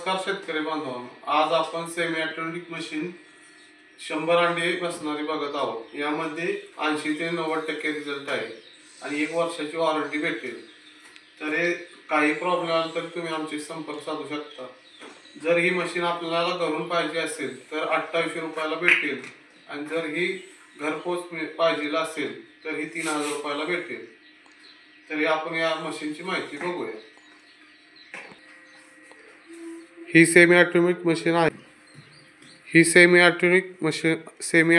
नमस्कार शेतकरी बांधवांनो, आज आपण सेमी ऑटोमॅटिक मशीन 100 अंडे बसणारी बघत आहोत। यामध्ये 80 ते 90% रिझल्ट आहे आणि 1 वर्षाची वॉरंटी भेटेल। तर हे काही प्रॉब्लेम आला तर तुम्ही आमचे संपर्क साधू शकता। जर ही मशीन आपल्याला घरून पाहिजे असेल तर 2800 रुपयाला भेटेल आणि जर ही घरपोच पाहिजे असेल तर ही 3000 रुपयाला भेटेल। तर आपण या मशीनची माहिती बघूया। ही सेमी ऑटोमॅटिक मशीन आहे। ही सेमी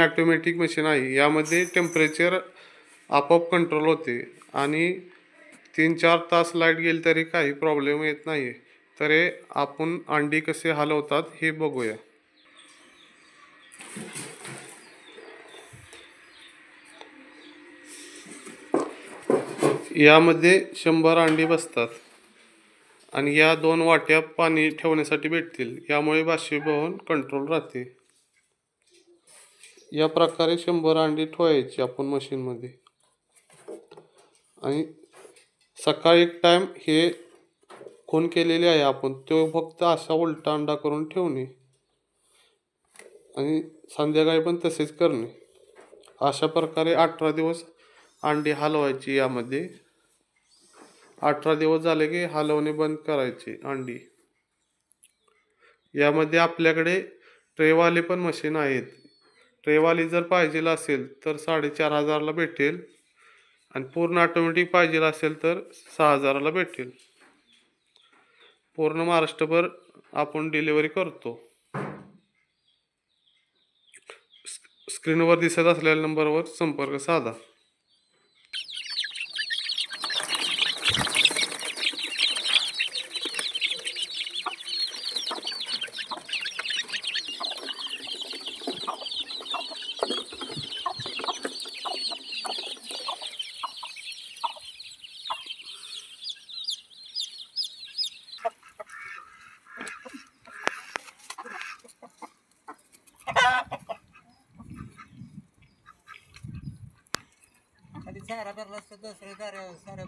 ऑटोमॅटिक मशीन आहे। यामध्ये टेम्परेचर आपोआप कंट्रोल होते आणि 3-4 तास लाईट गेली तरी काही प्रॉब्लेम येत नाही। तर हे आपण अंडी कसे हलवतात हे बघूया। यामध्ये 100 अंडी बसतात आणि या 2 वाट्या पाणी ठेवण्यासाठी भेटतील। यामुळे बाष्पीभवन कंट्रोल राहते। या प्रकारे 100 अंडी ठेवायची आपण मशीनमध्ये आणि सकाळी एक टाइम हे खून केलेले आहे आपण, तो फक्त असा उलटा अंडा करून ठेवणे आणि संध्याकाळी पण तसेच करणे। अशा प्रकारे 18 दिवस अंडी हलवायची। यामध्ये 18 दिवस झाले की हलवणे बंद करायचे अंडी। यामध्ये आपल्याकडे ट्रेवाले पण मशीन आहेत। ट्रेवाली जर पाहिजे असेल तर 4500 ला भेटेल आणि पूर्ण ऑटोमॅटिक पाहिजे असेल तर 6000 ला भेटेल। पूर्ण महाराष्ट्रभर आपण डिलिव्हरी करतो। स्क्रीनवर दिसत असलेल्या नंबरवर संपर्क साधा। सारा भरला असता दुसऱ्या साऱ्या